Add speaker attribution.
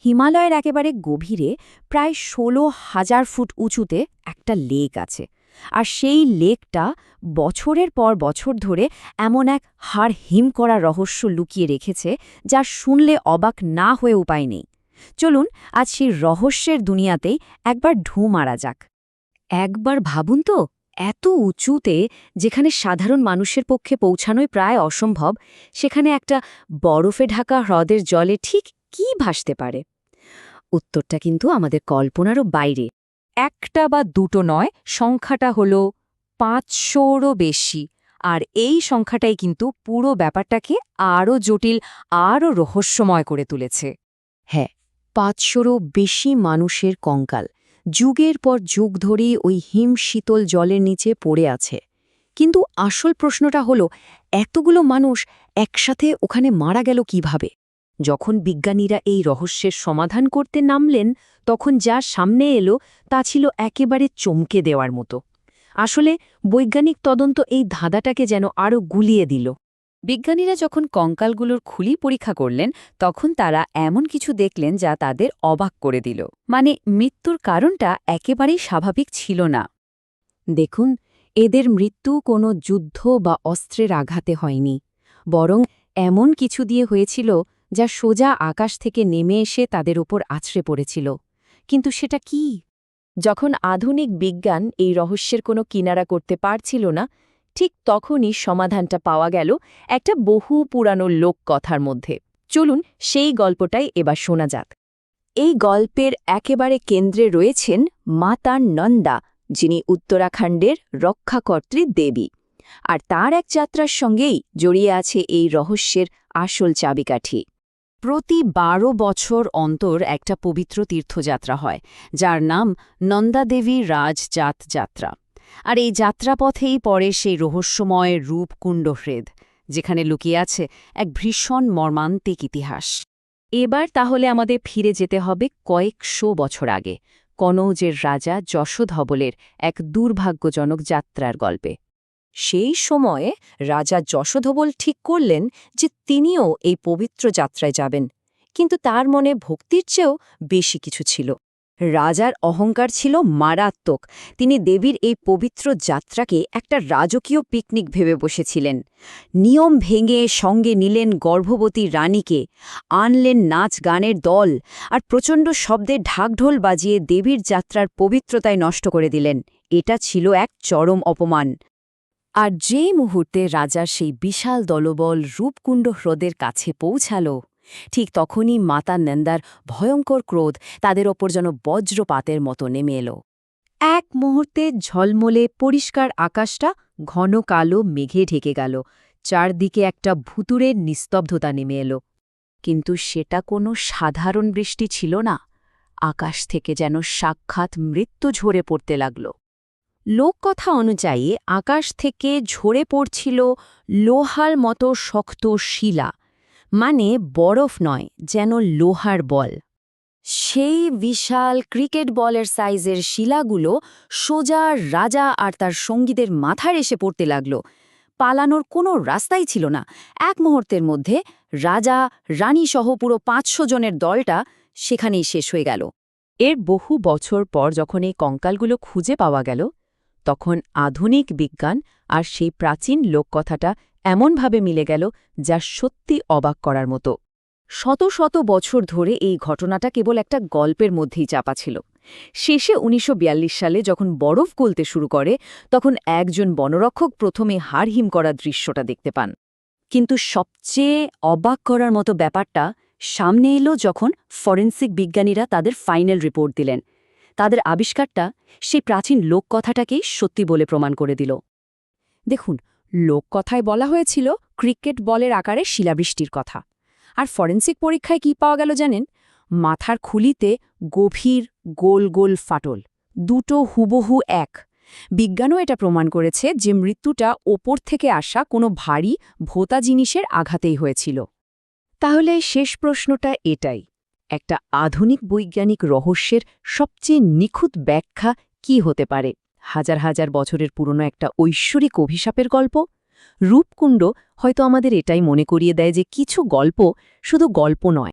Speaker 1: হিমালয়ের একেবারে গভীরে প্রায় ১৬,০০০ ফুট উঁচুতে একটা লেক আছে। আর সেই লেকটা বছরের পর বছর ধরে এমন এক হাড় হিম করা রহস্য লুকিয়ে রেখেছে, যা শুনলে অবাক না হয়ে উপায় নেই। চলুন আজ সেই রহস্যের দুনিয়াতেই একবার ঢুঁ মারা যাক। একবার ভাবুন তো, এত উঁচুতে, যেখানে সাধারণ মানুষের পক্ষে পৌঁছানোই প্রায় অসম্ভব, সেখানে একটা বরফে ঢাকা হ্রদের জলে ঠিক কী ভাসতে পারে? উত্তরটা কিন্তু আমাদের কল্পনারও বাইরে। একটা বা দুটো নয়, সংখ্যাটা হল ৫০০রও বেশি। আর এই সংখ্যাটাই কিন্তু পুরো ব্যাপারটাকে আরও জটিল, আরও রহস্যময় করে তুলেছে। হ্যাঁ, ৫০০রও বেশি মানুষের কঙ্কাল যুগের পর যুগ ধরে ওই হিম শীতল জলের নিচে পড়ে আছে। কিন্তু আসল প্রশ্নটা হলো, এতগুলো মানুষ একসাথে ওখানে মারা গেল কিভাবে? যখন বিজ্ঞানীরা এই রহস্যের সমাধান করতে নামলেন, তখন যা সামনে এলো তা ছিল একেবারে চমকে দেওয়ার মতো। আসলে বৈজ্ঞানিক তদন্ত এই ধাঁধাটাকে যেন আরও গুলিয়ে দিল। বিজ্ঞানীরা যখন কঙ্কালগুলোর খুলি পরীক্ষা করলেন, তখন তারা এমন কিছু দেখলেন যা তাদের অবাক করে দিল। মানে, মৃত্যুর কারণটা একেবারেই স্বাভাবিক ছিল না। দেখুন, এদের মৃত্যু কোনো যুদ্ধ বা অস্ত্রের আঘাতে হয়নি, বরং এমন কিছু দিয়ে হয়েছিল যা সোজা আকাশ থেকে নেমে এসে তাদের উপর আছড়ে পড়েছিল। কিন্তু সেটা কি? যখন আধুনিক বিজ্ঞান এই রহস্যের কোনো কিনারা করতে পারছিল না, ঠিক তখনই সমাধানটা পাওয়া গেল একটা বহু পুরানো লোককথার মধ্যে। চলুন সেই গল্পটাই এবার শোনা যাক। এই গল্পের একেবারে কেন্দ্রে রয়েছেন মাতা নন্দা, যিনি উত্তরাখণ্ডের রক্ষাকর্ত্রী দেবী। আর তার এক যাত্রার সঙ্গেই জড়িয়ে আছে এই রহস্যের আসল চাবিকাঠি। প্রতি ১২ বছর অন্তর একটা পবিত্র তীর্থযাত্রা হয়, যার নাম নন্দাদেবী রাজজাত যাত্রা। আর এই যাত্রাপথেই পড়ে সেই রহস্যময় রূপকুণ্ড হ্রদ, যেখানে লুকিয়ে আছে এক ভীষণ মর্মান্তিক ইতিহাস। এবার তাহলে আমাদের ফিরে যেতে হবে কয়েকশো বছর আগে, কনৌজের রাজা যশোধবলের এক দুর্ভাগ্যজনক যাত্রার গল্পে। সেই সময়ে রাজা যশোধবল ঠিক করলেন যে তিনিও এই পবিত্র যাত্রায় যাবেন, কিন্তু তার মনে ভক্তির চেয়েও বেশি কিছু ছিল। রাজার অহংকার ছিল মারাত্মক। তিনি দেবীর এই পবিত্র যাত্রাকে একটা রাজকীয় পিকনিক ভেবে বসেছিলেন। নিয়ম ভেঙে সঙ্গে নিলেন গর্ভবতী রানীকে, আনলেন নাচ গানের দল, আর প্রচণ্ড শব্দে ঢাকঢোল বাজিয়ে দেবীর যাত্রার পবিত্রতায় নষ্ট করে দিলেন। এটা ছিল এক চরম অপমান। আর যেই মুহূর্তে রাজার সেই বিশাল দলবল রূপকুণ্ড হ্রদের কাছে পৌঁছাল, ঠিক তখনই মাতা নন্দার ভয়ঙ্কর ক্রোধ তাদের ওপর যেন বজ্রপাতের মতো নেমে এলো। এক মুহূর্তে ঝলমলে পরিষ্কার আকাশটা ঘন কালো মেঘে ঢেকে গেল, চারদিকে একটা ভুতুড়ের নিস্তব্ধতা নেমে এলো। কিন্তু সেটা কোনো সাধারণ বৃষ্টি ছিল না। আকাশ থেকে যেন সাক্ষাৎ মৃত্যু ঝরে পড়তে লাগল। লোককথা অনুযায়ী আকাশ থেকে ঝরে পড়ছিল লোহার মতো শক্ত শিলা, মানে বরফ নয়, যেন লোহার বল। সেই বিশাল ক্রিকেট বলের সাইজের শিলাগুলো সোজা রাজা আর তার সঙ্গীদের মাথায় এসে পড়তে লাগল। পালানোর কোনো রাস্তাই ছিল না। এক মুহূর্তের মধ্যে রাজা, রানী সহ পুরো ৫০০ জনের দলটা সেখানেই শেষ হয়ে গেল। এর বহু বছর পর যখন এই কঙ্কালগুলো খুঁজে পাওয়া গেল, তখন আধুনিক বিজ্ঞান আর সেই প্রাচীন লোককথাটা এমনভাবে মিলে গেল যা সত্যি অবাক করার মতো। শত শত বছর ধরে এই ঘটনাটা কেবল একটা গল্পের মধ্যেই চাপা ছিল। শেষে ১৯৪২ সালে যখন বরফ গলতে শুরু করে, তখন একজন বনরক্ষক প্রথমে হাড়হিম করা দৃশ্যটা দেখতে পান। কিন্তু সবচেয়ে অবাক করার মতো ব্যাপারটা সামনে এলো যখন ফরেন্সিক বিজ্ঞানীরা তাদের ফাইনাল রিপোর্ট দিলেন। তাদের আবিষ্কারটা সেই প্রাচীন লোককথাটাকেই সত্যি বলে প্রমাণ করে দিল। দেখুন, লোককথায় বলা হয়েছিল ক্রিকেট বলের আকারে শিলাবৃষ্টির কথা। আর ফরেন্সিক পরীক্ষায় কি পাওয়া গেল জানেন? মাথার খুলিতে গভীর গোল গোল ফাটল, দুটো হুবহু এক। বিজ্ঞানও এটা প্রমাণ করেছে যে মৃত্যুটা ওপর থেকে আসা কোনো ভারী ভোঁতা জিনিসের আঘাতেই হয়েছিল। তাহলে শেষ প্রশ্নটা এটাই, একটা আধুনিক বৈজ্ঞানিক রহস্যের সবচেয়ে নিখুঁত ব্যাখ্যা কি হতে পারে? হাজার হাজার বছরের পুরনো একটা ঐশ্বরিক অভিশাপের গল্প? রূপকুণ্ড হয়তো আমাদের এটাই মনে করিয়ে দেয় যে কিছু গল্প শুধু গল্প নয়,